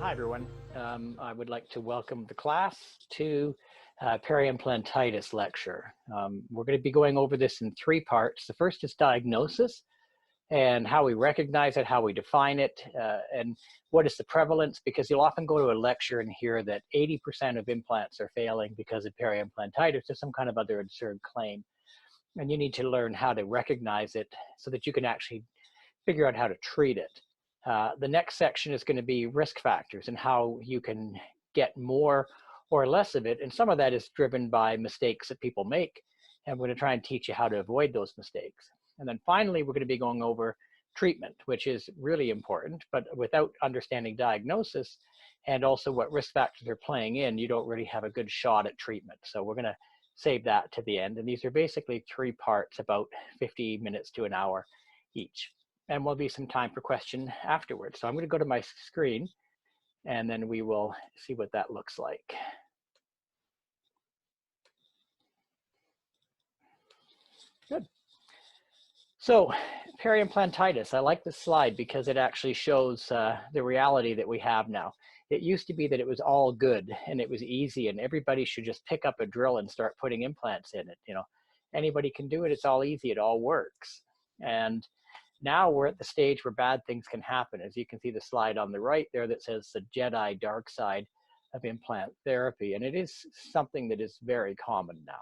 Hi, everyone. I would like to welcome the class to Peri-Implantitis lecture. We're going to be going over this in three parts. The first is diagnosis and how we recognize it, how we define it, and what is the prevalence, because you'll often go to a lecture and hear that 80% of implants are failing because of peri-implantitis or some kind of other absurd claim. And you need to learn how to recognize it so that you can actually figure out how to treat it. The next section is going to be risk factors and how you can get more or less of it. And some of that is driven by mistakes that people make. And we're going to try and teach you how to avoid those mistakes. And then finally, we're going to be going over treatment, which is really important. But without understanding diagnosis and also what risk factors are playing in, you don't really have a good shot at treatment. So we're going to save that to the end. And these are basically three parts, about 50 minutes to an hour each. And there'll be some time for question afterwards. So I'm going to go to my screen and then we will see what that looks like. Good. So peri-implantitis, I like this slide because it actually shows the reality that we have now. It used to be that it was all good and it was easy and everybody should just pick up a drill and start putting implants in it. You know, anybody can do it. It's all easy. It all works. And now we're at the stage where bad things can happen. As you can see the slide on the right there that says the Jedi dark side of implant therapy. And it is something that is very common now.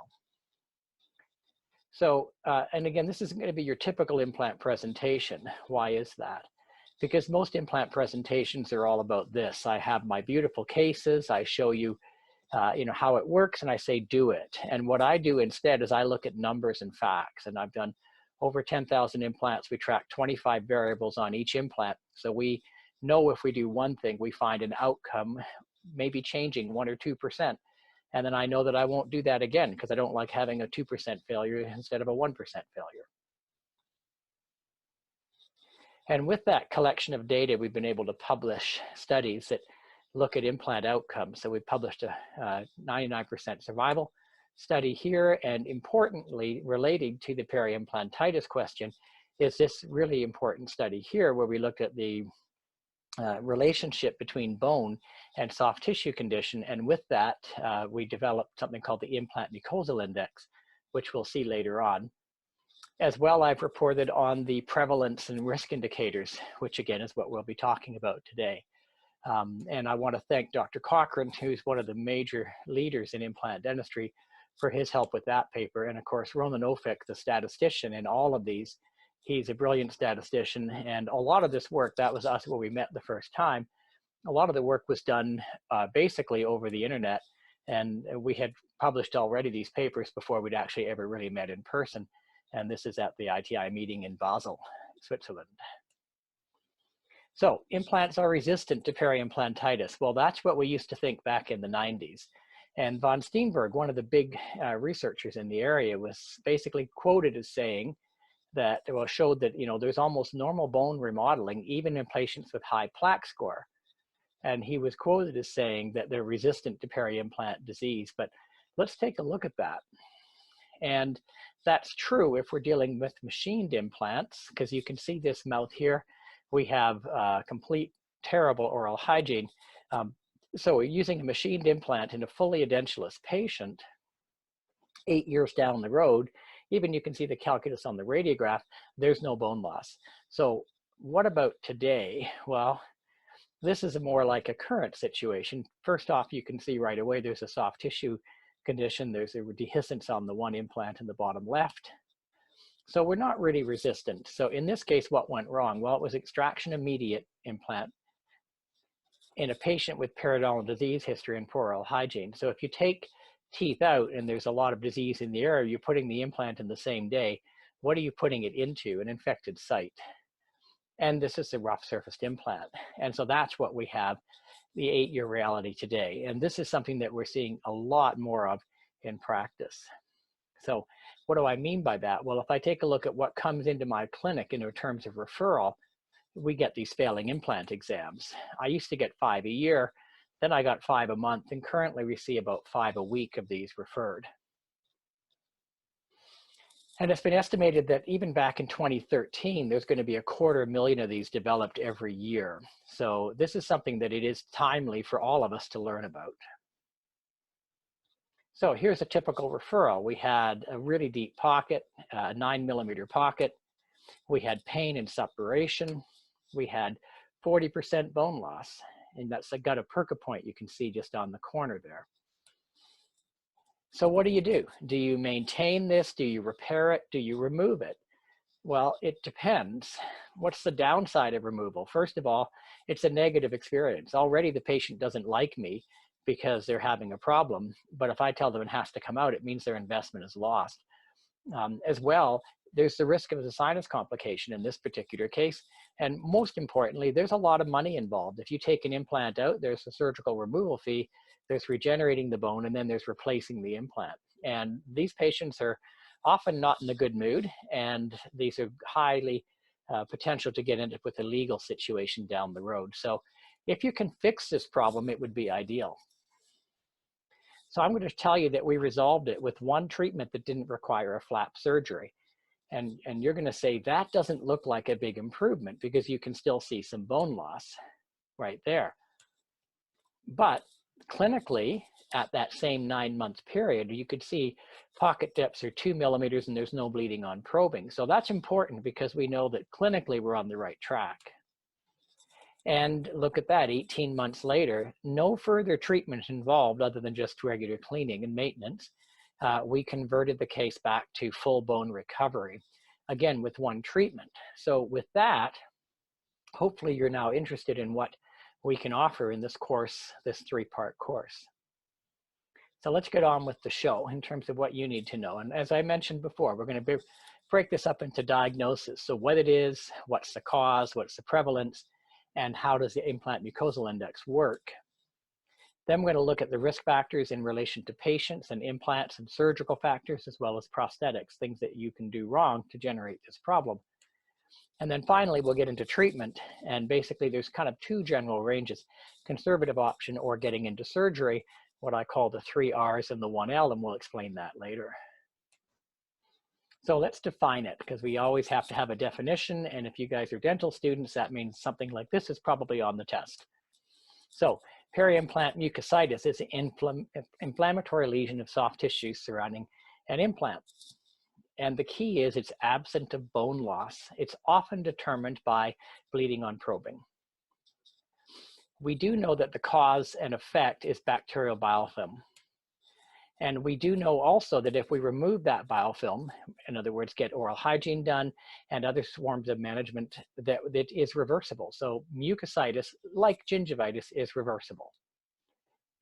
So, and again, this isn't going to be your typical implant presentation. Why is that? Because most implant presentations are all about this. I have my beautiful cases. I show you, how it works and I say, do it. And what I do instead is I look at numbers and facts, and I've done over 10,000 implants. We track 25 variables on each implant. So we know if we do one thing, we find an outcome maybe changing 1 or 2%. And then I know that I won't do that again because I don't like having a 2% failure instead of a 1% failure. And with that collection of data, we've been able to publish studies that look at implant outcomes. So we published a 99% survival study here, and importantly, relating to the peri-implantitis question, is this really important study here where we looked at the relationship between bone and soft tissue condition, and with that, we developed something called the implant mucosal index, which we'll see later on. As well, I've reported on the prevalence and risk indicators, which again is what we'll be talking about today. And I want to thank Dr. Cochran, who's one of the major leaders in implant dentistry, for his help with that paper. And of course, Ronan Ofik, the statistician in all of these. He's a brilliant statistician. And a lot of this work, that was us where we met the first time. A lot of the work was done basically over the internet. And we had published already these papers before we'd actually ever really met in person. And this is at the ITI meeting in Basel, Switzerland. So implants are resistant to peri-implantitis. Well, that's what we used to think back in the 90s. And von Steenberg, one of the big researchers in the area, was basically quoted as saying that, well, showed that, there's almost normal bone remodeling even in patients with high plaque score. And he was quoted as saying that they're resistant to peri-implant disease. But let's take a look at that. And that's true if we're dealing with machined implants, because you can see this mouth here. We have complete terrible oral hygiene. So using a machined implant in a fully edentulous patient, 8 years down the road, even you can see the calculus on the radiograph, there's no bone loss. So what about today? Well, this is more like a current situation. First off, you can see right away there's a soft tissue condition. There's a dehiscence on the one implant in the bottom left. So we're not really resistant. So in this case, what went wrong? Well, it was extraction immediate implant in a patient with periodontal disease history and poor oral hygiene. So if you take teeth out and there's a lot of disease in the area, you're putting the implant in the same day. What are you putting it into? An infected site. And this is a rough surfaced implant. And so that's what we have, the 8-year reality today. And this is something that we're seeing a lot more of in practice. So what do I mean by that? Well, if I take a look at what comes into my clinic in terms of referral, we get these failing implant exams. I used to get 5 a year, then I got 5 a month, and currently we see about 5 a week of these referred. And it's been estimated that even back in 2013, there's going to be 250,000 of these developed every year. So this is something that it is timely for all of us to learn about. So here's a typical referral. We had a really deep pocket, a 9mm pocket. We had pain and suppuration. We had 40% bone loss. And that's a gut of Perca point you can see just on the corner there. So what do? Do you maintain this? Do you repair it? Do you remove it? Well, it depends. What's the downside of removal? First of all, it's a negative experience. Already the patient doesn't like me because they're having a problem, but if I tell them it has to come out, it means their investment is lost. As well, there's the risk of a sinus complication in this particular case. And most importantly, there's a lot of money involved. If you take an implant out, there's a surgical removal fee, there's regenerating the bone, and then there's replacing the implant. And these patients are often not in a good mood, and these are highly potential to get into with a legal situation down the road. So if you can fix this problem, it would be ideal. So I'm going to tell you that we resolved it with one treatment that didn't require a flap surgery. And you're going to say that doesn't look like a big improvement because you can still see some bone loss right there. But clinically, at that same 9-month period, you could see pocket depths are 2 millimeters and there's no bleeding on probing. So that's important because we know that clinically we're on the right track. And look at that, 18 months later, no further treatment involved other than just regular cleaning and maintenance. We converted the case back to full bone recovery, again, with one treatment. So with that, hopefully you're now interested in what we can offer in this course, this 3-part course. So let's get on with the show in terms of what you need to know. And as I mentioned before, we're going to break this up into diagnosis. So what it is, what's the cause, what's the prevalence, and how does the implant mucosal index work. Then we're going to look at the risk factors in relation to patients and implants and surgical factors, as well as prosthetics, things that you can do wrong to generate this problem. And then finally, we'll get into treatment. And basically, there's kind of 2 general ranges, conservative option or getting into surgery, what I call the 3 R's and the 1 L, and we'll explain that later. So let's define it, because we always have to have a definition. And if you guys are dental students, that means something like this is probably on the test. So peri-implant mucositis is an inflammatory lesion of soft tissue surrounding an implant. And the key is it's absent of bone loss. It's often determined by bleeding on probing. We do know that the cause and effect is bacterial biofilm. And we do know also that if we remove that biofilm, in other words, get oral hygiene done and other forms of management, that it is reversible. So mucositis, like gingivitis, is reversible.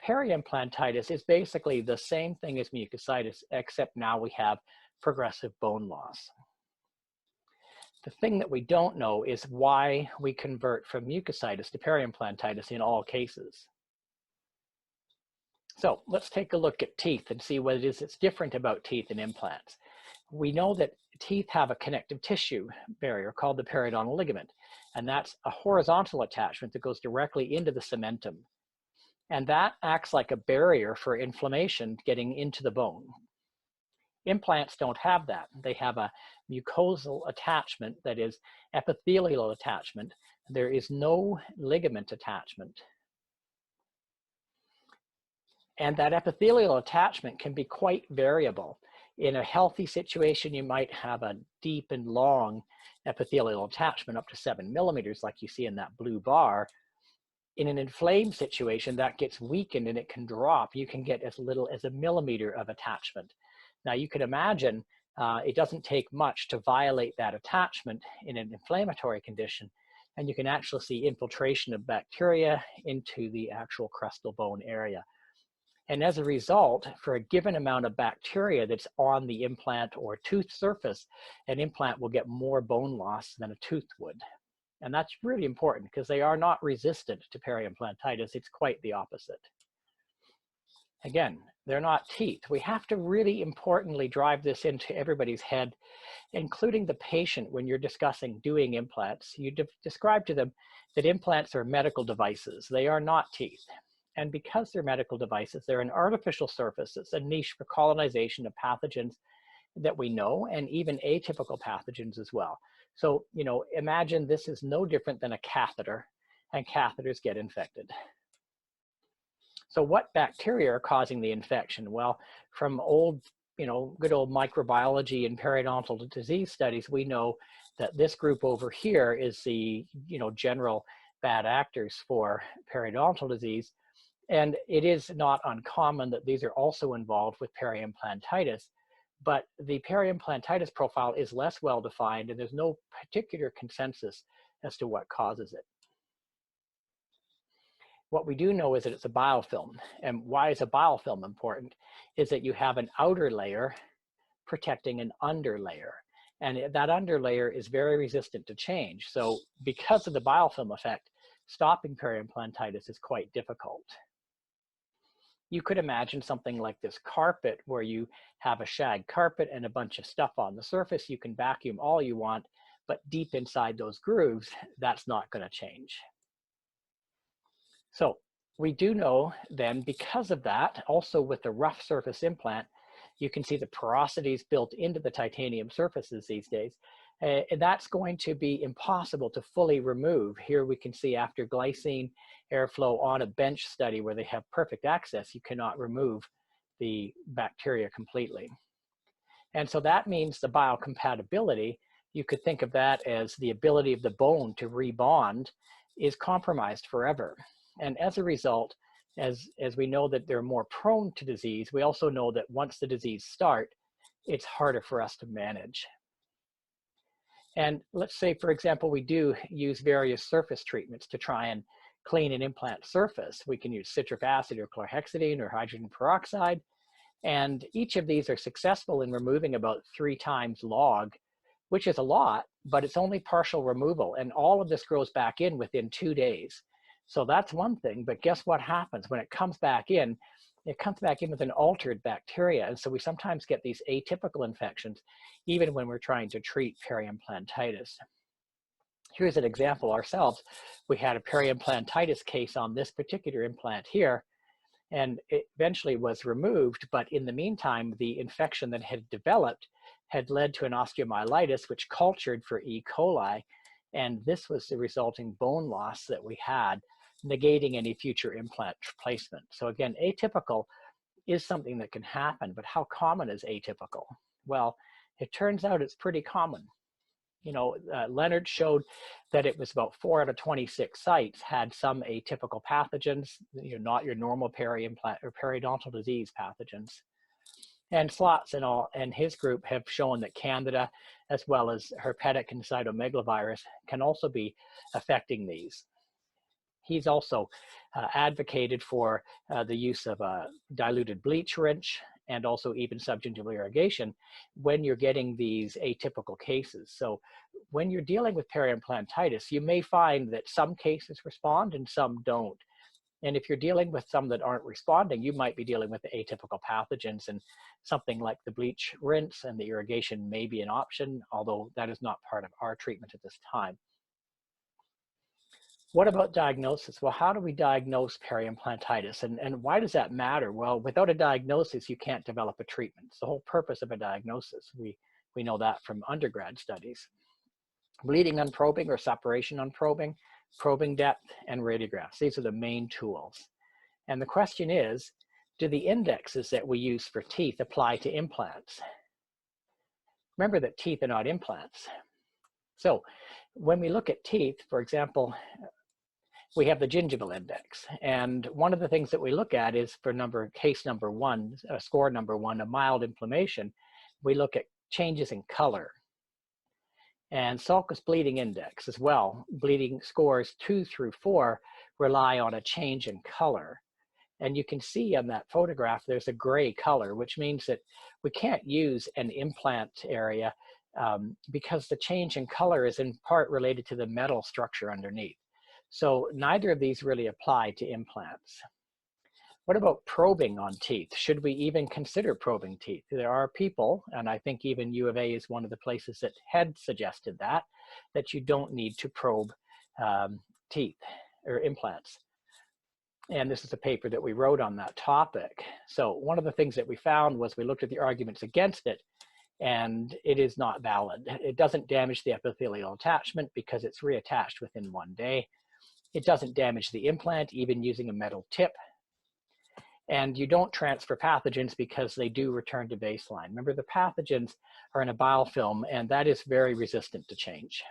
Peri-implantitis is basically the same thing as mucositis, except now we have progressive bone loss. The thing that we don't know is why we convert from mucositis to peri-implantitis in all cases. So let's take a look at teeth and see what it is that's different about teeth and implants. We know that teeth have a connective tissue barrier called the periodontal ligament, and that's a horizontal attachment that goes directly into the cementum. And that acts like a barrier for inflammation getting into the bone. Implants don't have that. They have a mucosal attachment, that is epithelial attachment. There is no ligament attachment. And that epithelial attachment can be quite variable. In a healthy situation, you might have a deep and long epithelial attachment up to 7 millimeters, like you see in that blue bar. In an inflamed situation, that gets weakened and it can drop. You can get as little as 1 millimeter of attachment. Now you can imagine it doesn't take much to violate that attachment in an inflammatory condition, and you can actually see infiltration of bacteria into the actual crustal bone area. And as a result, for a given amount of bacteria that's on the implant or tooth surface, an implant will get more bone loss than a tooth would. And that's really important because they are not resistant to peri-implantitis. It's quite the opposite. Again, they're not teeth. We have to really importantly drive this into everybody's head, including the patient when you're discussing doing implants. You describe to them that implants are medical devices. They are not teeth. And because they're medical devices, they're an artificial surface. It's a niche for colonization of pathogens that we know, and even atypical pathogens as well. So, imagine this is no different than a catheter, and catheters get infected. So what bacteria are causing the infection? Well, from good old microbiology and periodontal disease studies, we know that this group over here is the, general bad actors for periodontal disease. And it is not uncommon that these are also involved with peri-implantitis, but the peri-implantitis profile is less well defined, and there's no particular consensus as to what causes it. What we do know is that it's a biofilm. And why is a biofilm important? Is that you have an outer layer protecting an underlayer. And that underlayer is very resistant to change. So because of the biofilm effect, stopping peri-implantitis is quite difficult. You could imagine something like this carpet, where you have a shag carpet and a bunch of stuff on the surface. You can vacuum all you want, but deep inside those grooves, that's not going to change. So we do know then, because of that, also with the rough surface implant, you can see the porosities built into the titanium surfaces these days. And that's going to be impossible to fully remove. Here we can see after glycine airflow on a bench study where they have perfect access, you cannot remove the bacteria completely. And so that means the biocompatibility, you could think of that as the ability of the bone to rebond, is compromised forever. And as a result, as we know that they're more prone to disease, we also know that once the disease starts, it's harder for us to manage. And let's say, for example, we do use various surface treatments to try and clean an implant surface. We can use citric acid or chlorhexidine or hydrogen peroxide. And each of these are successful in removing about 3 times log, which is a lot, but it's only partial removal. And all of this grows back in within 2 days. So that's one thing, but guess what happens when it comes back in? It comes back in with an altered bacteria. And so we sometimes get these atypical infections, even when we're trying to treat peri-implantitis. Here's an example ourselves. We had a peri-implantitis case on this particular implant here, and it eventually was removed. But in the meantime, the infection that had developed had led to an osteomyelitis, which cultured for E. coli. And this was the resulting bone loss that we had, negating any future implant placement. So again, atypical is something that can happen, but how common is atypical? Well, it turns out it's pretty common. Leonard showed that it was about 4 out of 26 sites had some atypical pathogens, not your normal peri-implant or periodontal disease pathogens. And Slots and his group have shown that Candida, as well as herpetic and cytomegalovirus, can also be affecting these. He's also advocated for the use of a diluted bleach rinse and also even subgingival irrigation when you're getting these atypical cases. So when you're dealing with peri-implantitis, you may find that some cases respond and some don't. And if you're dealing with some that aren't responding, you might be dealing with the atypical pathogens, and something like the bleach rinse and the irrigation may be an option, although that is not part of our treatment at this time. What about diagnosis? Well, how do we diagnose peri-implantitis, and why does that matter? Well, without a diagnosis, you can't develop a treatment. It's the whole purpose of a diagnosis. We know that from undergrad studies. Bleeding on probing or suppuration on probing, probing depth, and radiographs. These are the main tools. And the question is, do the indexes that we use for teeth apply to implants? Remember that teeth are not implants. So when we look at teeth, for example, we have the gingival index. And one of the things that we look at is for case number 1, score number 1, a mild inflammation, we look at changes in color. And sulcus bleeding index as well. Bleeding scores 2 through 4 rely on a change in color. And you can see on that photograph, there's a gray color, which means that we can't use an implant area because the change in color is in part related to the metal structure underneath. So neither of these really apply to implants. What about probing on teeth? Should we even consider probing teeth? There are people, and I think even U of A is one of the places that had suggested that you don't need to probe teeth or implants. And this is a paper that we wrote on that topic. So one of the things that we found was we looked at the arguments against it, and it is not valid. It doesn't damage the epithelial attachment because it's reattached within 1 day. It doesn't damage the implant, even using a metal tip. And you don't transfer pathogens because they do return to baseline. Remember, the pathogens are in a biofilm, and that is very resistant to change.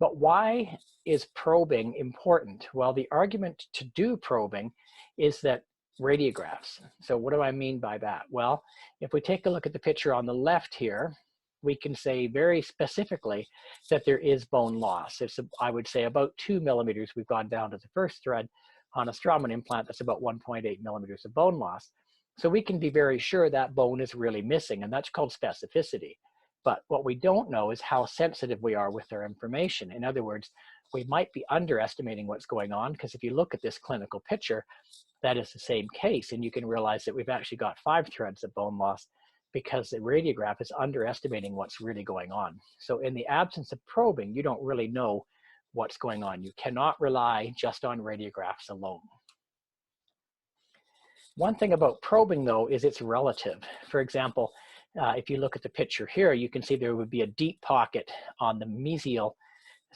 But why is probing important? Well, the argument to do probing is that radiographs. So what do I mean by that? Well, if we take a look at the picture on the left here, we can say very specifically that there is bone loss. It's, I would say, about 2 millimeters. We've gone down to the first thread. On a Straumann implant, that's about 1.8 millimeters of bone loss. So we can be very sure that bone is really missing, and that's called specificity. But what we don't know is how sensitive we are with our information. In other words, we might be underestimating what's going on, because if you look at this clinical picture, that is the same case, and you can realize that we've actually got 5 threads of bone loss because the radiograph is underestimating what's really going on. So in the absence of probing, you don't really know what's going on. You cannot rely just on radiographs alone. One thing about probing, though, is it's relative. For example, if you look at the picture here, you can see there would be a deep pocket on the mesial,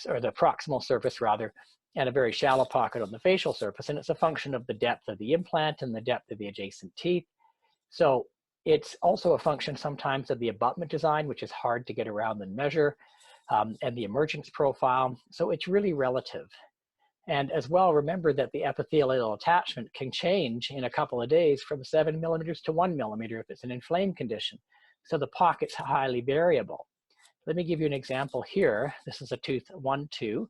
or the proximal surface rather, and a very shallow pocket on the facial surface. And it's a function of the depth of the implant and the depth of the adjacent teeth. So it's also a function sometimes of the abutment design, which is hard to get around and measure, and the emergence profile. So it's really relative. And as well, remember that the epithelial attachment can change in a couple of days from 7 millimeters to 1 millimeter if it's an inflamed condition. So the pocket's highly variable. Let me give you an example here. This is a tooth 1-2.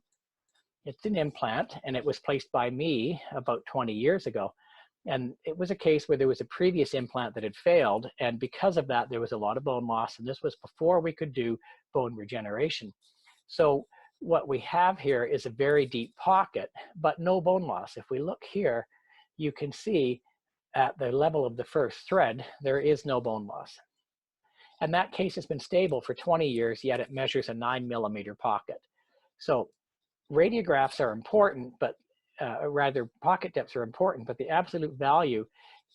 It's an implant, and it was placed by me about 20 years ago. And it was a case where there was a previous implant that had failed, and because of that, there was a lot of bone loss, and this was before we could do bone regeneration. So what we have here is a very deep pocket, but no bone loss. If we look here, you can see at the level of the first thread, there is no bone loss. And that case has been stable for 20 years, yet it measures a 9 millimeter pocket. So radiographs are important, but rather pocket depths are important, but the absolute value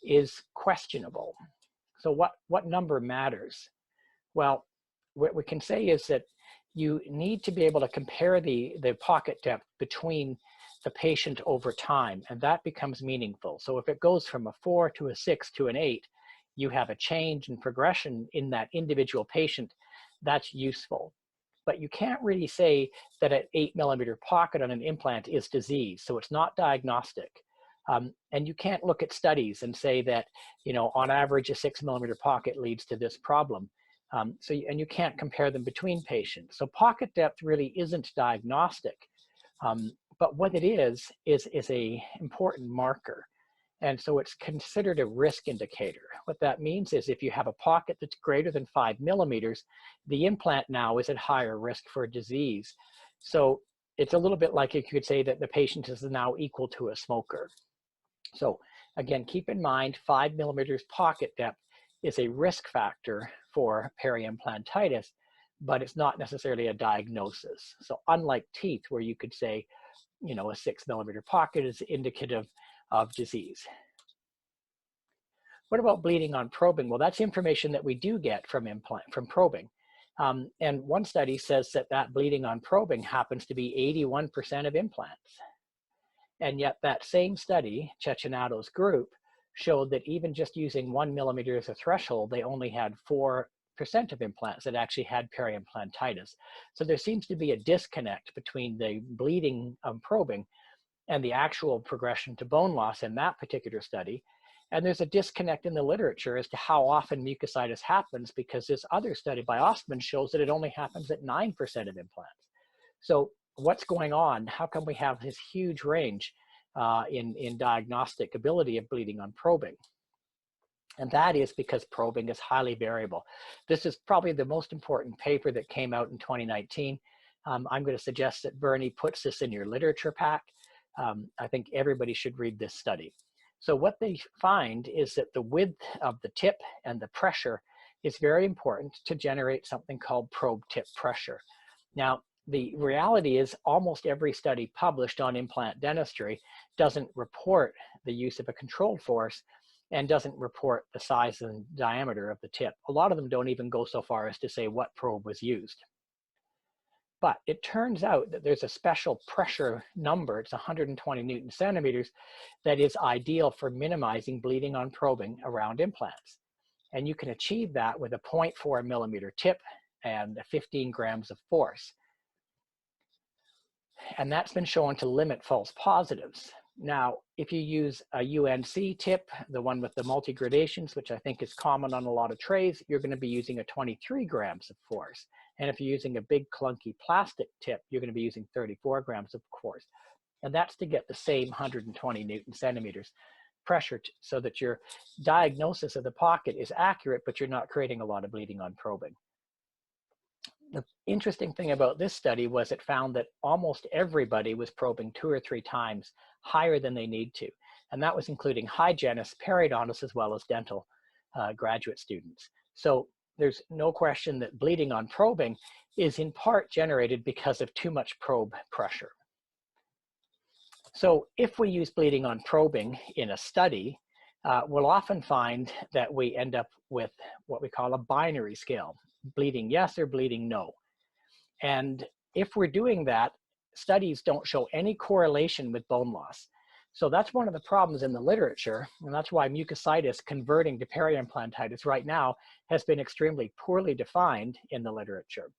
is questionable. So what number matters? Well, what we can say is that you need to be able to compare the pocket depth between the patient over time, and that becomes meaningful. So if it goes from a 4 to a 6 to an 8, you have a change in progression in that individual patient, that's useful. But you can't really say that an 8 millimeter pocket on an implant is disease, so it's not diagnostic. And you can't look at studies and say that, you know, on average, a 6 millimeter pocket leads to this problem. And you can't compare them between patients. So pocket depth really isn't diagnostic. But what it is a important marker. And so it's considered a risk indicator. What that means is if you have a pocket that's greater than 5 millimeters, the implant now is at higher risk for disease. So it's a little bit like you could say that the patient is now equal to a smoker. So again, keep in mind 5 millimeters pocket depth is a risk factor for peri-implantitis, but it's not necessarily a diagnosis. So unlike teeth, where you could say, you know, a 6 millimeter pocket is indicative of disease. What about bleeding on probing? Well, that's information that we do get from probing. And one study says that bleeding on probing happens to be 81% of implants. And yet that same study, Cecchinato's group, showed that even just using 1 millimeter as a threshold, they only had 4% of implants that actually had peri-implantitis. So there seems to be a disconnect between the bleeding probing and the actual progression to bone loss in that particular study. And there's a disconnect in the literature as to how often mucositis happens, because this other study by Ostman shows that it only happens at 9% of implants. So what's going on? How come we have this huge range in diagnostic ability of bleeding on probing? And that is because probing is highly variable. This is probably the most important paper that came out in 2019. I'm going to suggest that Bernie puts this in your literature pack. I think everybody should read this study. So what they find is that the width of the tip and the pressure is very important to generate something called probe tip pressure. Now, the reality is almost every study published on implant dentistry doesn't report the use of a controlled force, and doesn't report the size and diameter of the tip. A lot of them don't even go so far as to say what probe was used. But it turns out that there's a special pressure number, it's 120 Newton centimeters, that is ideal for minimizing bleeding on probing around implants. And you can achieve that with a 0.4 millimeter tip and 15 grams of force. And that's been shown to limit false positives. Now, if you use a UNC tip, the one with the multi-gradations, which I think is common on a lot of trays, you're going to be using a 23 grams of force. And if you're using a big clunky plastic tip, you're going to be using 34 grams of force. And that's to get the same 120 Newton centimeters pressure so that your diagnosis of the pocket is accurate, but you're not creating a lot of bleeding on probing. The interesting thing about this study was it found that almost everybody was probing 2 or 3 times higher than they need to. And that was including hygienists, periodontists, as well as dental graduate students. So there's no question that bleeding on probing is in part generated because of too much probe pressure. So if we use bleeding on probing in a study, we'll often find that we end up with what we call a binary scale, bleeding yes or bleeding no. And if we're doing that, studies don't show any correlation with bone loss. So that's one of the problems in the literature, and that's why mucositis converting to peri-implantitis right now has been extremely poorly defined in the literature.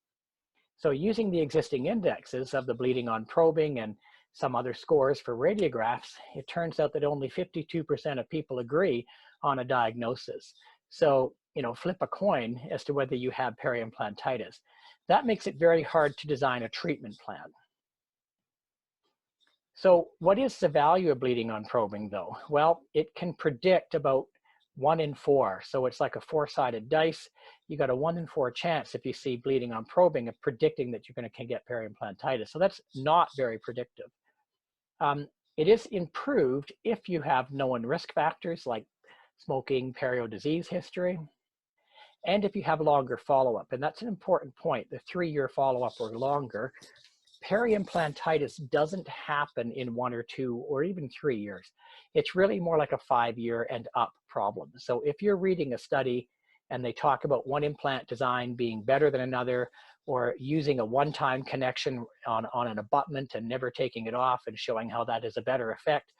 So using the existing indexes of the bleeding on probing and some other scores for radiographs, it turns out that only 52% of people agree on a diagnosis. So, flip a coin as to whether you have peri-implantitis. That makes it very hard to design a treatment plan. So what is the value of bleeding on probing though? Well, it can predict about 1 in 4. So it's like a 4-sided dice. You got a 1 in 4 chance if you see bleeding on probing of predicting that you're going to get peri-implantitis. So that's not very predictive. It is improved if you have known risk factors like smoking, perio disease history, and if you have longer follow-up. And that's an important point, the 3-year follow-up or longer. Peri-implantitis doesn't happen in 1 or 2 or even 3 years. It's really more like a 5-year and up problem. So if you're reading a study and they talk about one implant design being better than another, or using a one-time connection on an abutment and never taking it off and showing how that is a better effect,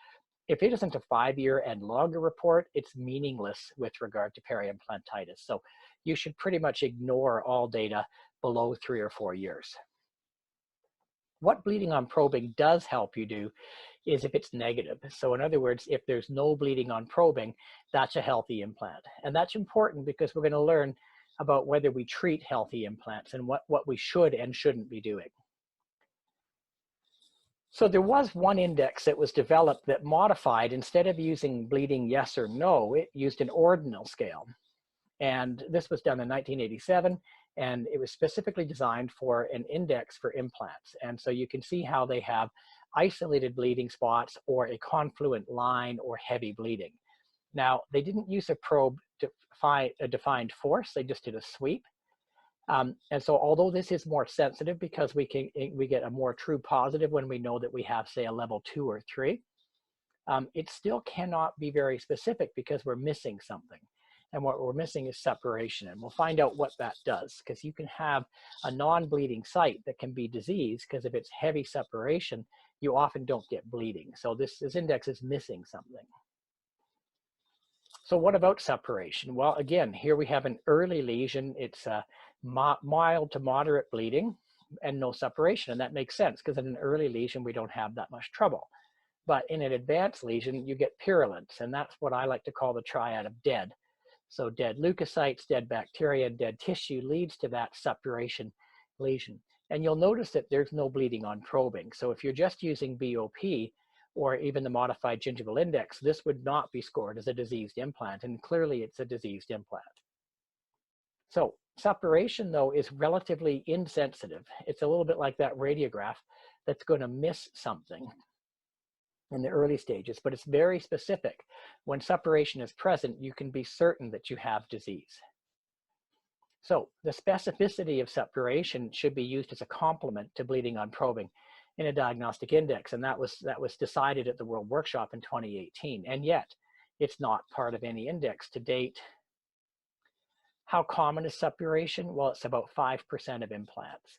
if it isn't a 5-year and longer report, it's meaningless with regard to peri-implantitis. So you should pretty much ignore all data below 3 or 4 years. What bleeding on probing does help you do is if it's negative. So in other words, if there's no bleeding on probing, that's a healthy implant. And that's important because we're going to learn about whether we treat healthy implants and what we should and shouldn't be doing. So there was one index that was developed that modified, instead of using bleeding yes or no, it used an ordinal scale. And this was done in 1987, and it was specifically designed for an index for implants. And so you can see how they have isolated bleeding spots or a confluent line or heavy bleeding. Now, they didn't use a probe to find a defined force, they just did a sweep. And so although this is more sensitive because we get a more true positive when we know that we have, say, a level 2 or 3, it still cannot be very specific because we're missing something. And what we're missing is separation. And we'll find out what that does, because you can have a non-bleeding site that can be diseased, because if it's heavy separation, you often don't get bleeding. So this index is missing something. So what about separation? Well, again, here we have an early lesion. It's mild to moderate bleeding and no separation. And that makes sense, because in an early lesion, we don't have that much trouble. But in an advanced lesion, you get purulence. And that's what I like to call the triad of dead. So dead leukocytes, dead bacteria, dead tissue leads to that separation lesion. And you'll notice that there's no bleeding on probing. So if you're just using BOP or even the modified gingival index, this would not be scored as a diseased implant. And clearly it's a diseased implant. So separation, though, is relatively insensitive. It's a little bit like that radiograph that's going to miss something in the early stages, but it's very specific. When separation is present, you can be certain that you have disease. So the specificity of separation should be used as a complement to bleeding on probing in a diagnostic index, and that was decided at the World Workshop in 2018. And yet, It's not part of any index to date. How common is suppuration? Well, it's about 5% of implants.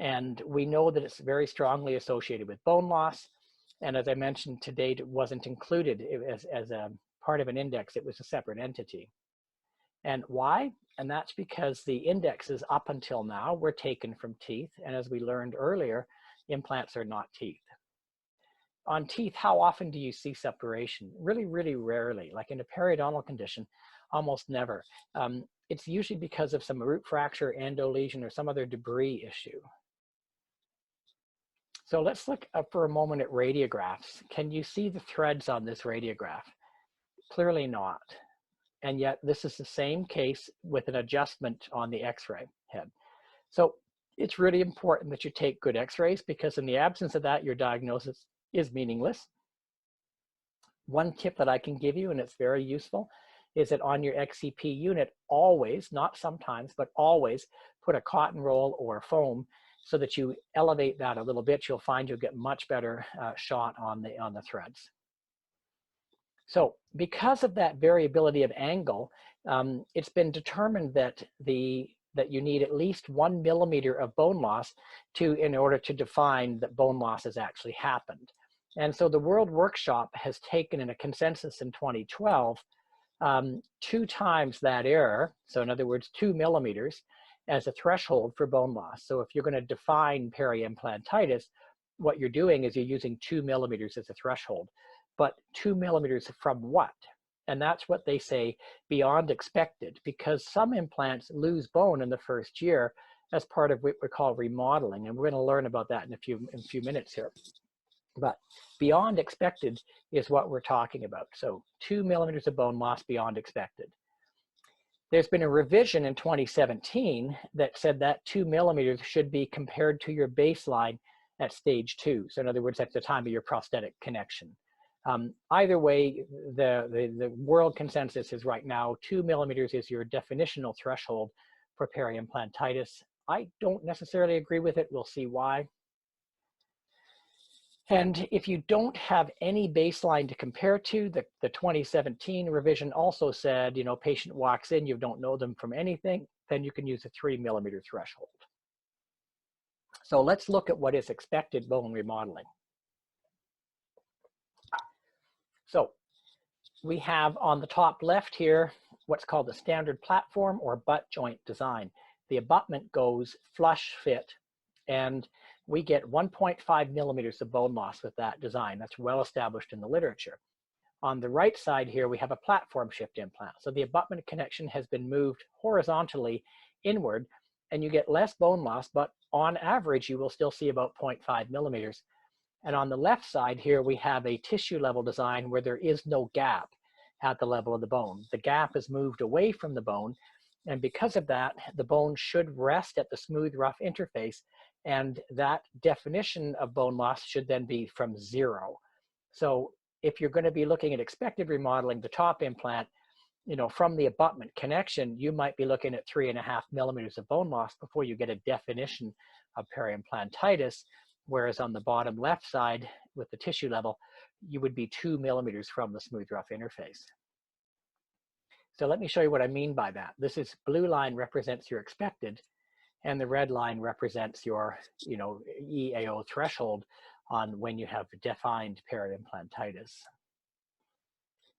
And we know that it's very strongly associated with bone loss. And as I mentioned, to date, it wasn't included as a part of an index. It was a separate entity. And why? And that's because the indexes up until now were taken from teeth. And as we learned earlier, implants are not teeth. On teeth, how often do you see suppuration? Really, really rarely. Like in a periodontal condition, almost never. It's usually because of some root fracture, endo lesion, or some other debris issue. So let's look up for a moment at radiographs. Can you see the threads on this radiograph? Clearly not. And yet this is the same case with an adjustment on the x-ray head. So it's really important that you take good x-rays, because in the absence of that, your diagnosis is meaningless. One tip that I can give you, and it's very useful, is that on your XCP unit, always, not sometimes, but always put a cotton roll or foam so that you elevate that a little bit. You'll find you'll get much better shot on the threads. So because of that variability of angle, it's been determined that you need at least 1 millimeter of bone loss in order to define that bone loss has actually happened. And so the World Workshop has taken in a consensus in 2012 2 times that error, so in other words 2 millimeters, as a threshold for bone loss. So if you're going to define peri-implantitis, what you're doing is you're using 2 millimeters as a threshold. But 2 millimeters from what? And that's what they say beyond expected, because some implants lose bone in the first year as part of what we call remodeling. And we're going to learn about that in a few minutes here. But beyond expected is what we're talking about. So 2 millimeters of bone loss beyond expected. There's been a revision in 2017 that said that 2 millimeters should be compared to your baseline at stage 2. So in other words, at the time of your prosthetic connection. Either way, the world consensus is right now 2 millimeters is your definitional threshold for peri-implantitis. I don't necessarily agree with it. We'll see why. And if you don't have any baseline to compare to, the 2017 revision also said, patient walks in, you don't know them from anything, then you can use a 3 millimeter threshold. So let's look at what is expected bone remodeling. So we have on the top left here what's called the standard platform or butt joint design. The abutment goes flush fit, and we get 1.5 millimeters of bone loss with that design. That's well established in the literature. On the right side here, we have a platform shift implant. So the abutment connection has been moved horizontally inward, and you get less bone loss, but on average, you will still see about 0.5 millimeters. And on the left side here, we have a tissue level design where there is no gap at the level of the bone. The gap is moved away from the bone. And because of that, the bone should rest at the smooth, rough interface. And that definition of bone loss should then be from 0. So if you're going to be looking at expected remodeling, the top implant, from the abutment connection, you might be looking at 3.5 millimeters of bone loss before you get a definition of peri-implantitis. Whereas on the bottom left side with the tissue level, you would be 2 millimeters from the smooth rough interface. So let me show you what I mean by that. This is blue line represents your expected, and the red line represents your EAO threshold on when you have defined peri-implantitis.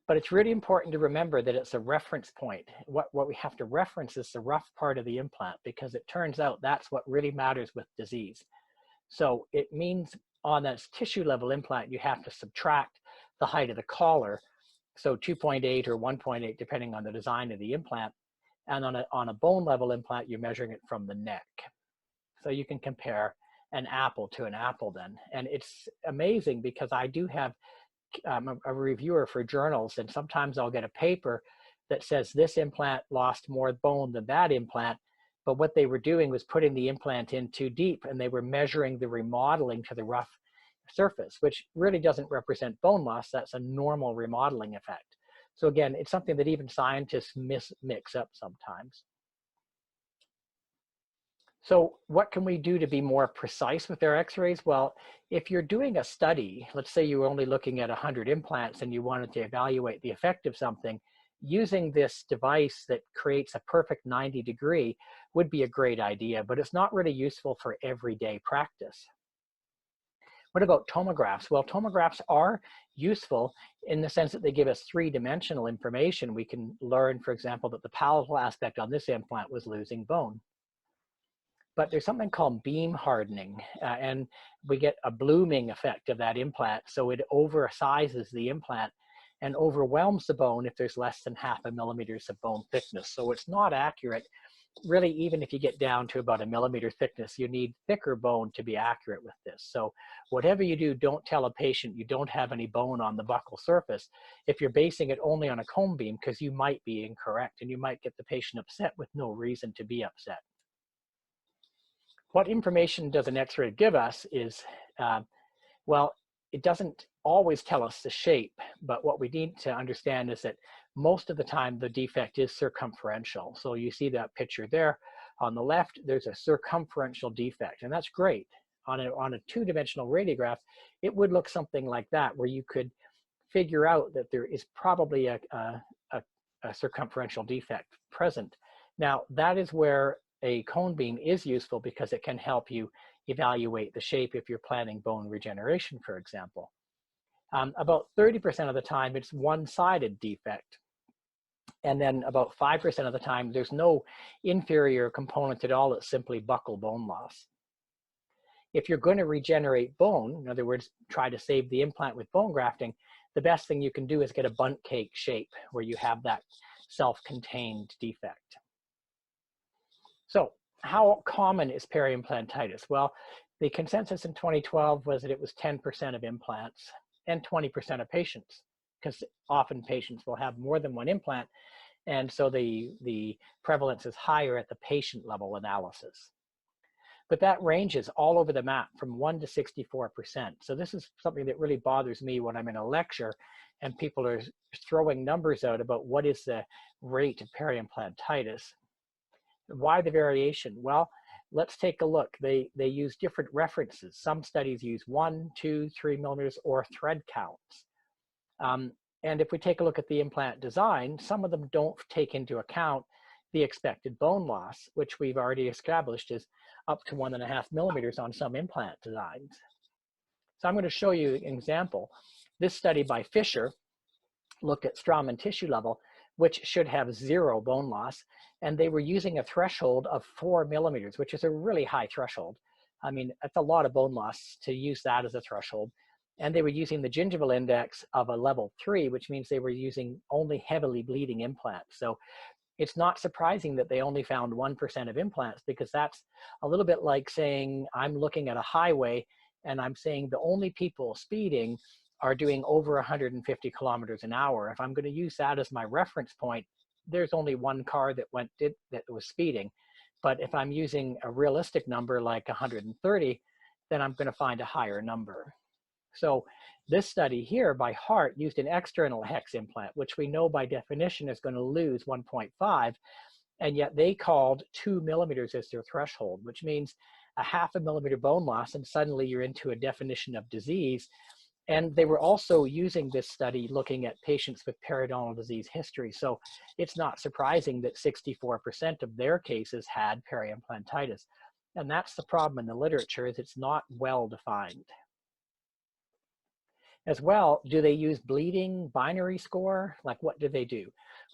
But it's really important to remember that it's a reference point. What we have to reference is the rough part of the implant, because it turns out that's what really matters with disease. So it means on that tissue level implant, you have to subtract the height of the collar. So 2.8 or 1.8, depending on the design of the implant. And on a bone level implant, you're measuring it from the neck. So you can compare an apple to an apple then. And it's amazing because I do have a reviewer for journals, and sometimes I'll get a paper that says this implant lost more bone than that implant. But what they were doing was putting the implant in too deep, and they were measuring the remodeling to the rough surface, which really doesn't represent bone loss. That's a normal remodeling effect. So again, it's something that even scientists mix up sometimes. So what can we do to be more precise with our x-rays? Well, if you're doing a study, let's say you were only looking at 100 implants and you wanted to evaluate the effect of something, using this device that creates a perfect 90-degree would be a great idea, but it's not really useful for everyday practice. What about tomographs? Well, tomographs are useful in the sense that they give us three-dimensional information. We can learn, for example, that the palatal aspect on this implant was losing bone. But there's something called beam hardening, and we get a blooming effect of that implant. So it oversizes the implant and overwhelms the bone if there's less than 0.5 millimeters of bone thickness. So it's not accurate. Really, even if you get down to about 1 millimeter thickness, you need thicker bone to be accurate with this. So whatever you do, don't tell a patient you don't have any bone on the buccal surface if you're basing it only on a cone beam, because you might be incorrect and you might get the patient upset with no reason to be upset. What information does an X-ray give us is, well, it doesn't always tell us the shape, but what we need to understand is that most of the time the defect is circumferential. So you see that picture there on the left, there's a circumferential defect, and that's great. On a two-dimensional radiograph, it would look something like that, where you could figure out that there is probably a circumferential defect present. Now, that is where a cone beam is useful, because it can help you evaluate the shape if you're planning bone regeneration, for example. About 30% of the time, it's one-sided defect. And then about 5% of the time, there's no inferior component at all. It's simply buccal bone loss. If you're going to regenerate bone, in other words, try to save the implant with bone grafting, the best thing you can do is get a bundt cake shape where you have that self-contained defect. So how common is peri-implantitis? Well, the consensus in 2012 was that it was 10% of implants and 20% of patients, because often patients will have more than one implant, and so the prevalence is higher at the patient level analysis. But that ranges all over the map from 1 to 64%. So this is something that really bothers me when I'm in a lecture and people are throwing numbers out about what is the rate of peri-implantitis. Why the variation? Well, let's take a look. They use different references. Some studies use 1, 2, 3 millimeters or thread counts. And if we take a look at the implant design, some of them don't take into account the expected bone loss, which we've already established is up to 1.5 millimeters on some implant designs. So I'm going to show you an example. This study by Fisher looked at Straumann tissue level, which should have 0 bone loss, and they were using a threshold of 4 millimeters, which is a really high threshold. I mean, that's a lot of bone loss to use that as a threshold. And they were using the gingival index of a level 3, which means they were using only heavily bleeding implants. So it's not surprising that they only found 1% of implants, because that's a little bit like saying I'm looking at a highway and I'm saying the only people speeding are doing over 150 kilometers an hour. If I'm going to use that as my reference point, there's only one car that was speeding. But if I'm using a realistic number like 130, then I'm going to find a higher number. So this study here by Hart used an external hex implant, which we know by definition is going to lose 1.5, and yet they called 2 millimeters as their threshold, which means 0.5 millimeter bone loss, and suddenly you're into a definition of disease. And they were also using this study looking at patients with periodontal disease history. So it's not surprising that 64% of their cases had peri-implantitis. And that's the problem in the literature, is it's not well defined. As well, do they use bleeding binary score? Like, what do they do?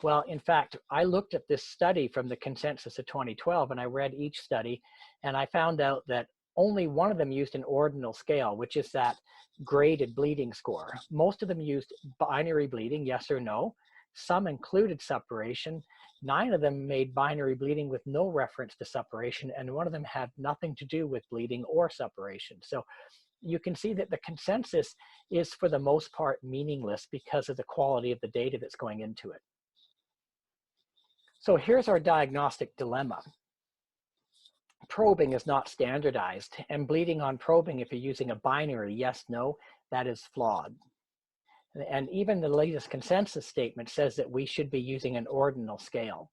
Well, in fact, I looked at this study from the consensus of 2012, and I read each study, and I found out that only one of them used an ordinal scale, which is that graded bleeding score. Most of them used binary bleeding, yes or no. Some included suppuration. 9 of them made binary bleeding with no reference to suppuration, and one of them had nothing to do with bleeding or suppuration. So you can see that the consensus is for the most part meaningless because of the quality of the data that's going into it. So here's our diagnostic dilemma. Probing is not standardized, and bleeding on probing, if you're using a binary yes, no, that is flawed. And even the latest consensus statement says that we should be using an ordinal scale.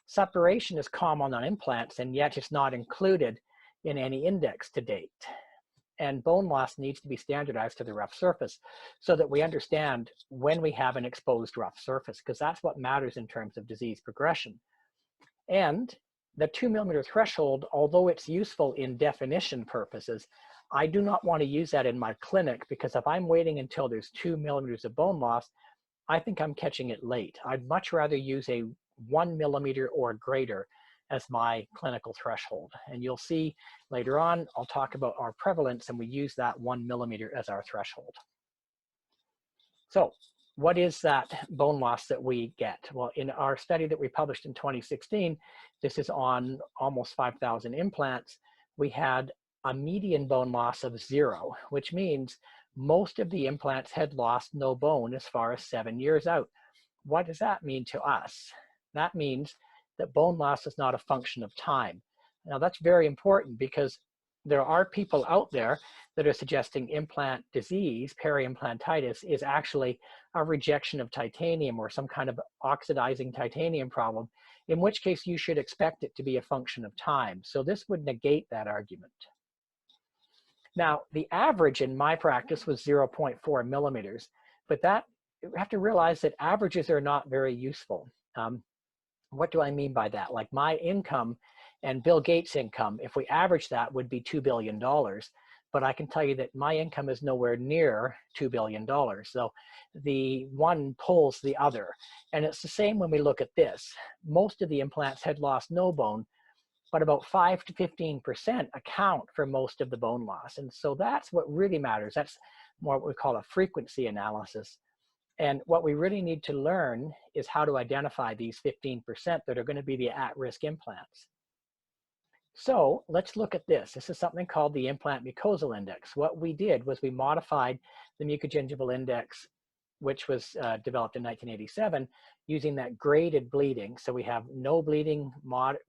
Suppuration is common on implants, and yet it's not included in any index to date. And bone loss needs to be standardized to the rough surface so that we understand when we have an exposed rough surface, because that's what matters in terms of disease progression. And the 2 millimeter threshold, although it's useful in definition purposes, I do not want to use that in my clinic, because if I'm waiting until there's 2 millimeters of bone loss, I think I'm catching it late. I'd much rather use a 1 millimeter or greater as my clinical threshold. And you'll see later on, I'll talk about our prevalence, and we use that 1 millimeter as our threshold. So what is that bone loss that we get? Well, in our study that we published in 2016, this is on almost 5,000 implants, we had a median bone loss of 0, which means most of the implants had lost no bone as far as 7 years out. What does that mean to us? That means that bone loss is not a function of time. Now that's very important, because there are people out there that are suggesting implant disease, peri-implantitis, is actually a rejection of titanium or some kind of oxidizing titanium problem, in which case you should expect it to be a function of time. So this would negate that argument. Now, the average in my practice was 0.4 millimeters, but that, you have to realize that averages are not very useful. What do I mean by that? Like my income and Bill Gates' income, if we average that, would be $2 billion. But I can tell you that my income is nowhere near $2 billion. So the one pulls the other. And it's the same when we look at this. Most of the implants had lost no bone, but about 5 to 15% account for most of the bone loss. And so that's what really matters. That's more what we call a frequency analysis. And what we really need to learn is how to identify these 15% that are going to be the at-risk implants. So let's look at this. This is something called the implant mucosal index. What we did was we modified the mucogingival index, which was developed in 1987, using that graded bleeding. So we have no bleeding,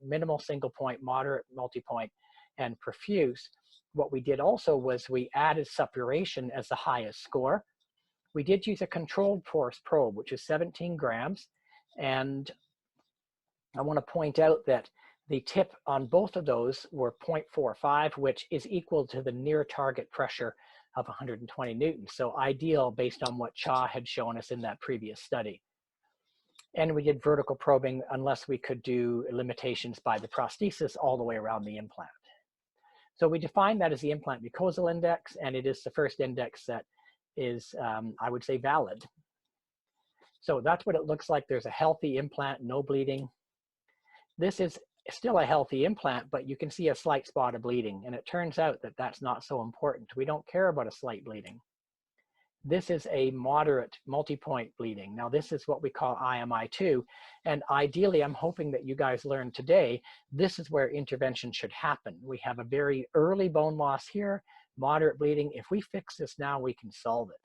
minimal single point, moderate multi-point, and profuse. What we did also was we added suppuration as the highest score. We did use a controlled force probe, which is 17 grams. And I want to point out that the tip on both of those were 0.45, which is equal to the near target pressure of 120 newtons. So ideal based on what Cha had shown us in that previous study. And we did vertical probing unless we could do limitations by the prosthesis all the way around the implant. So we define that as the implant mucosal index, and it is the first index that is, I would say, valid. So that's what it looks like. There's a healthy implant, no bleeding. This is still a healthy implant, but you can see a slight spot of bleeding, and it turns out that that's not so important. We don't care about a slight bleeding. This is a moderate multi-point bleeding. Now this is what we call IMI2, and ideally I'm hoping that you guys learn today, this is where intervention should happen. We have a very early bone loss here, moderate bleeding. If we fix this now, we can solve it.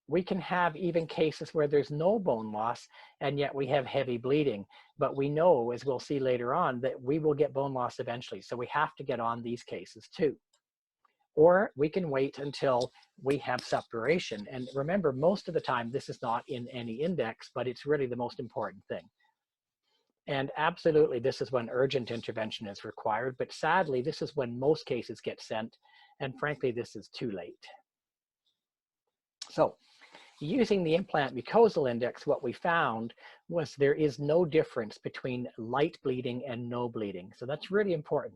We can have even cases where there's no bone loss and yet we have heavy bleeding, but we know, as we'll see later on, that we will get bone loss eventually. So we have to get on these cases too. Or we can wait until we have suppuration. And remember, most of the time, this is not in any index, but it's really the most important thing. And absolutely, this is when urgent intervention is required. But sadly, this is when most cases get sent. And frankly, this is too late. So using the implant mucosal index, what we found was there is no difference between light bleeding and no bleeding. So that's really important.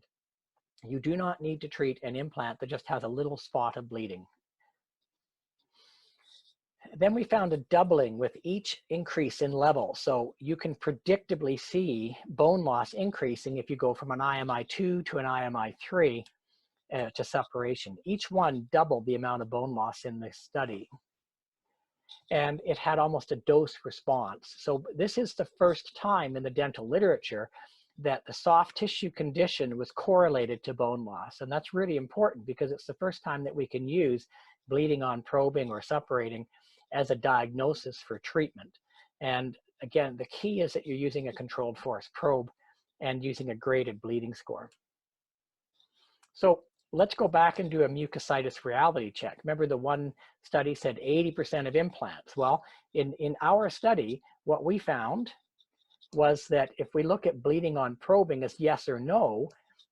You do not need to treat an implant that just has a little spot of bleeding. Then we found a doubling with each increase in level. So you can predictably see bone loss increasing if you go from an IMI2 to an IMI3 to suppuration. Each one doubled the amount of bone loss in this study. And it had almost a dose response. So this is the first time in the dental literature that the soft tissue condition was correlated to bone loss. And that's really important because it's the first time that we can use bleeding on probing or suppurating as a diagnosis for treatment. And again, the key is that you're using a controlled force probe and using a graded bleeding score. So let's go back and do a mucositis reality check. Remember the one study said 80% of implants. Well, in our study, what we found was that if we look at bleeding on probing as yes or no,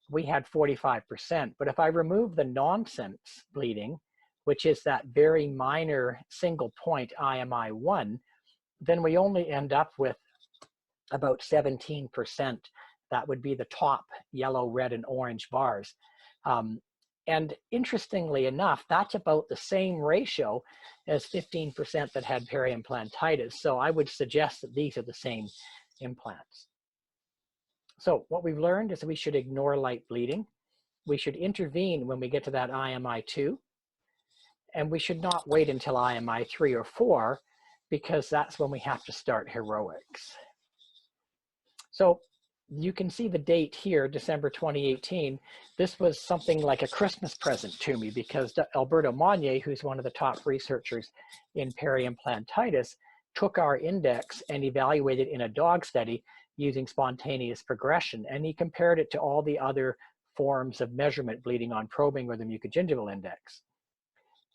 we had 45%. But if I remove the nonsense bleeding, which is that very minor single point IMI1, then we only end up with about 17%. That would be the top yellow, red, and orange bars. And interestingly enough, that's about the same ratio as 15% that had peri-implantitis. So I would suggest that these are the same implants. So what we've learned is that we should ignore light bleeding. We should intervene when we get to that IMI2. And we should not wait until IMI 3 or 4, because that's when we have to start heroics. So you can see the date here, December 2018. This was something like a Christmas present to me, because Alberto Monnier, who's one of the top researchers in peri-implantitis, took our index and evaluated in a dog study using spontaneous progression. And he compared it to all the other forms of measurement, bleeding on probing or the mucogingival index.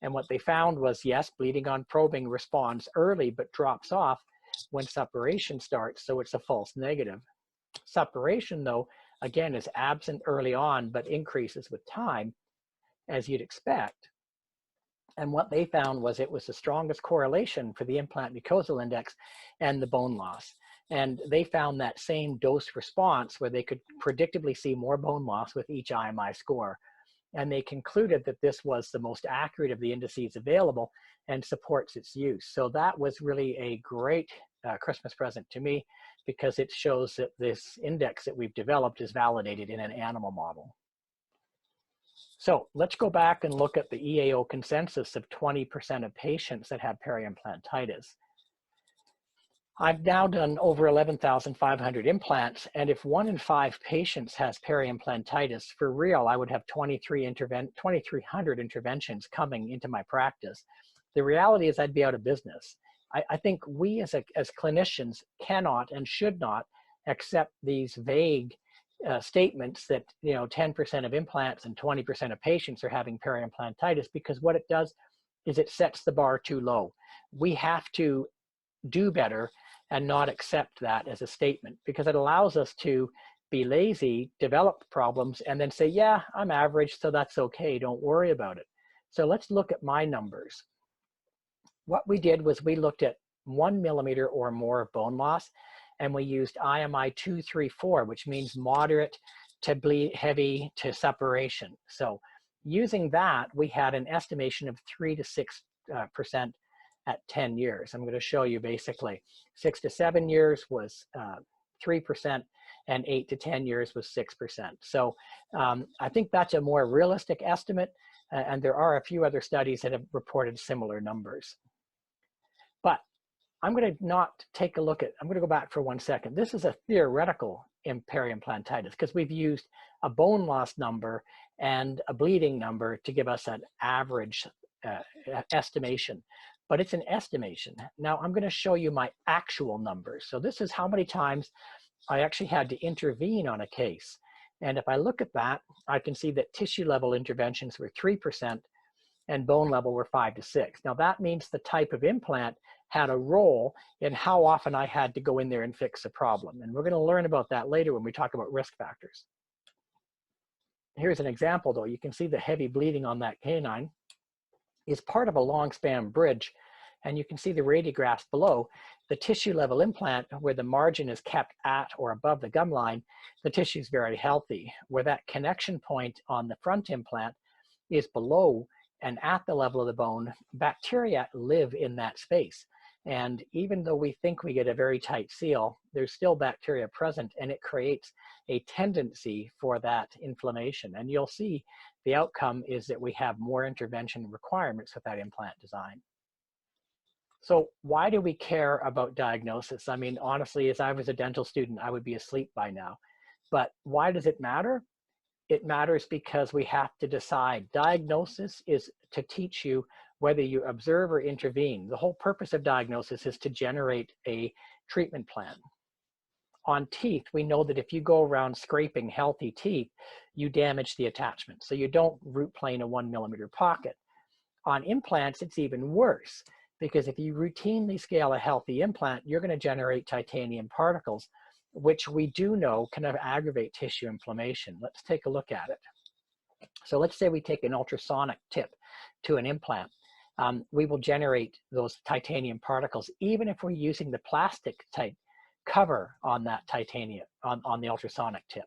And what they found was, yes, bleeding on probing responds early but drops off when suppuration starts, so it's a false negative. Suppuration, though, again, is absent early on but increases with time, as you'd expect. And what they found was it was the strongest correlation for the implant mucosal index and the bone loss. And they found that same dose response where they could predictably see more bone loss with each IMI score. And they concluded that this was the most accurate of the indices available and supports its use. So that was really a great Christmas present to me, because it shows that this index that we've developed is validated in an animal model. So let's go back and look at the EAO consensus of 20% of patients that have peri-implantitis. I've now done over 11,500 implants, and if 1 in 5 patients has peri-implantitis, for real, I would have 2,300 interventions coming into my practice. The reality is I'd be out of business. I think we as clinicians cannot and should not accept these vague statements that 10% of implants and 20% of patients are having peri-implantitis, because what it does is it sets the bar too low. We have to do better and not accept that as a statement, because it allows us to be lazy, develop problems, and then say, yeah, I'm average, so that's okay, don't worry about it. So let's look at my numbers. What we did was we looked at 1 millimeter or more of bone loss, and we used IMI 2, 3, 4, which means moderate to bleed, heavy to suppuration. So using that, we had an estimation of 3 to 6% at 10 years. I'm going to show you basically 6 to 7 years was 3%, and 8 to 10 years was 6%. So I think that's a more realistic estimate, and there are a few other studies that have reported similar numbers. But I'm going to not take a look at, I'm going to go back for 1 second. This is a theoretical peri-implantitis, because we've used a bone loss number and a bleeding number to give us an average estimation. But it's an estimation. Now I'm going to show you my actual numbers. So this is how many times I actually had to intervene on a case. And if I look at that, I can see that tissue level interventions were 3% and bone level were 5 to 6. Now that means the type of implant had a role in how often I had to go in there and fix a problem. And we're going to learn about that later when we talk about risk factors. Here's an example though. You can see the heavy bleeding on that canine is part of a long span bridge. And you can see the radiographs below. The tissue level implant, where the margin is kept at or above the gum line, the tissue is very healthy. Where that connection point on the front implant is below and at the level of the bone, bacteria live in that space. And even though we think we get a very tight seal, there's still bacteria present, and it creates a tendency for that inflammation. And you'll see the outcome is that we have more intervention requirements with that implant design. So why do we care about diagnosis? I mean, honestly, as I was a dental student, I would be asleep by now. But why does it matter? It matters because we have to decide. Diagnosis is to teach you whether you observe or intervene. The whole purpose of diagnosis is to generate a treatment plan. On teeth, we know that if you go around scraping healthy teeth, you damage the attachment. So you don't root plane a 1 millimeter pocket. On implants, it's even worse, because if you routinely scale a healthy implant, you're going to generate titanium particles. which we do know can aggravate tissue inflammation. Let's take a look at it. So let's say we take an ultrasonic tip to an implant. We will generate those titanium particles, even if we're using the plastic type cover on that titanium, on the ultrasonic tip.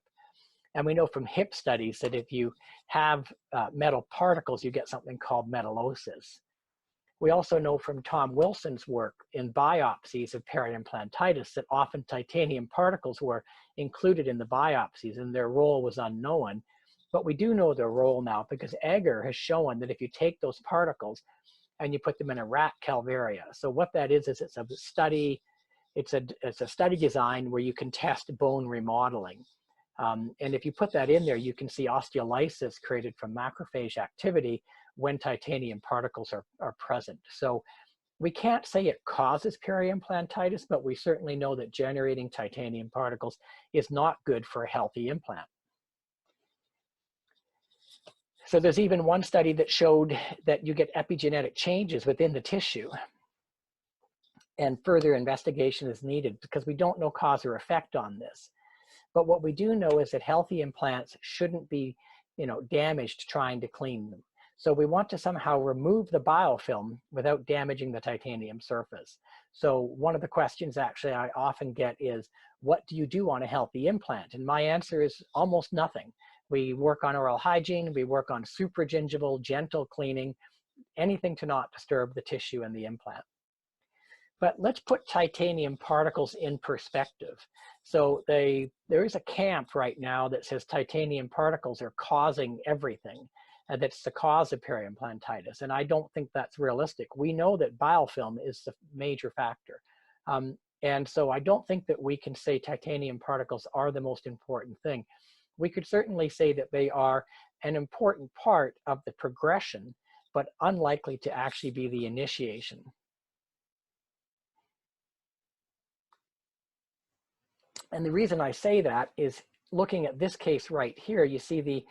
And we know from hip studies that if you have metal particles, you get something called metallosis. We also know from Tom Wilson's work in biopsies of peri-implantitis that often titanium particles were included in the biopsies and their role was unknown. But we do know their role now because Egger has shown that if you take those particles and you put them in a rat calvaria. So what that is it's a study, it's a study design where you can test bone remodeling. And if you put that in there, you can see osteolysis created from macrophage activity when titanium particles are present. So we can't say it causes peri-implantitis, but we certainly know that generating titanium particles is not good for a healthy implant. So there's even one study that showed that you get epigenetic changes within the tissue. And further investigation is needed because we don't know cause or effect on this. But what we do know is that healthy implants shouldn't be, damaged trying to clean them. So we want to somehow remove the biofilm without damaging the titanium surface. So one of the questions actually I often get is, what do you do on a healthy implant? And my answer is almost nothing. We work on oral hygiene, we work on supragingival, gentle cleaning, anything to not disturb the tissue and the implant. But let's put titanium particles in perspective. So there is a camp right now that says titanium particles are causing everything, and that's the cause of peri-implantitis. And I don't think that's realistic. We know that biofilm is the major factor. And so I don't think that we can say titanium particles are the most important thing. We could certainly say that they are an important part of the progression, but unlikely to actually be the initiation. And the reason I say that is looking at this case right here, you see the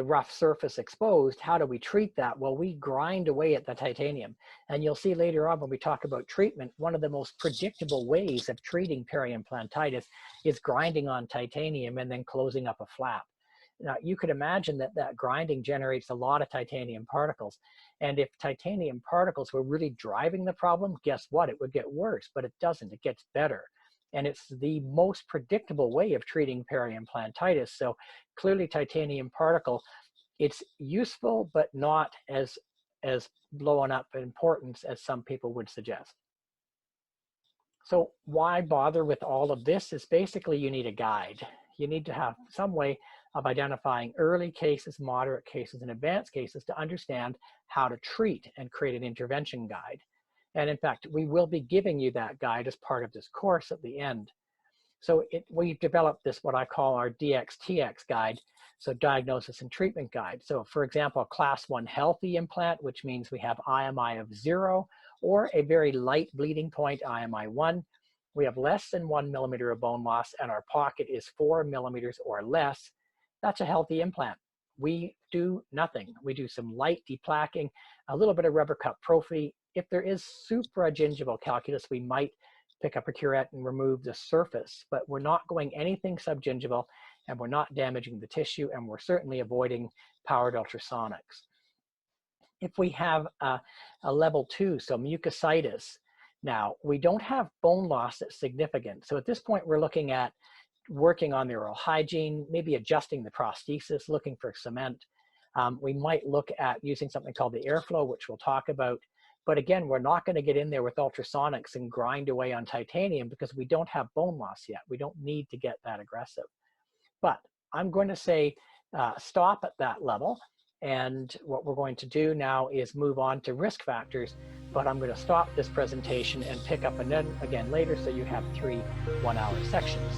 rough surface exposed. How do we treat that? Well, we grind away at the titanium. And you'll see later on when we talk about treatment, one of the most predictable ways of treating peri-implantitis is grinding on titanium and then closing up a flap. Now, you could imagine that that grinding generates a lot of titanium particles. And if titanium particles were really driving the problem, guess what? It would get worse, but it doesn't. It gets better. And it's the most predictable way of treating peri-implantitis. So clearly titanium particle, it's useful, but not as blowing up in importance as some people would suggest. So why bother with all of this is basically you need a guide. You need to have some way of identifying early cases, moderate cases, and advanced cases to understand how to treat and create an intervention guide. And in fact, we will be giving you that guide as part of this course at the end. So we've developed this, what I call our DXTX guide, so diagnosis and treatment guide. So for example, a class 1 healthy implant, which means we have IMI of 0, or a very light bleeding point, IMI 1. We have less than 1 millimeter of bone loss, and our pocket is 4 millimeters or less. That's a healthy implant. We do nothing. We do some light deplaquing, a little bit of rubber cup prophy. If there is supragingival calculus, we might pick up a curette and remove the surface, but we're not going anything subgingival, and we're not damaging the tissue, and we're certainly avoiding powered ultrasonics. If we have a level 2, so mucositis, now we don't have bone loss that's significant. So at this point, we're looking at working on the oral hygiene, maybe adjusting the prosthesis, looking for cement. We might look at using something called the airflow, which we'll talk about. But again, we're not going to get in there with ultrasonics and grind away on titanium because we don't have bone loss yet. We don't need to get that aggressive. But I'm going to say stop at that level. And what we're going to do now is move on to risk factors. But I'm going to stop this presentation and pick up again later so you have 3 one-hour sections.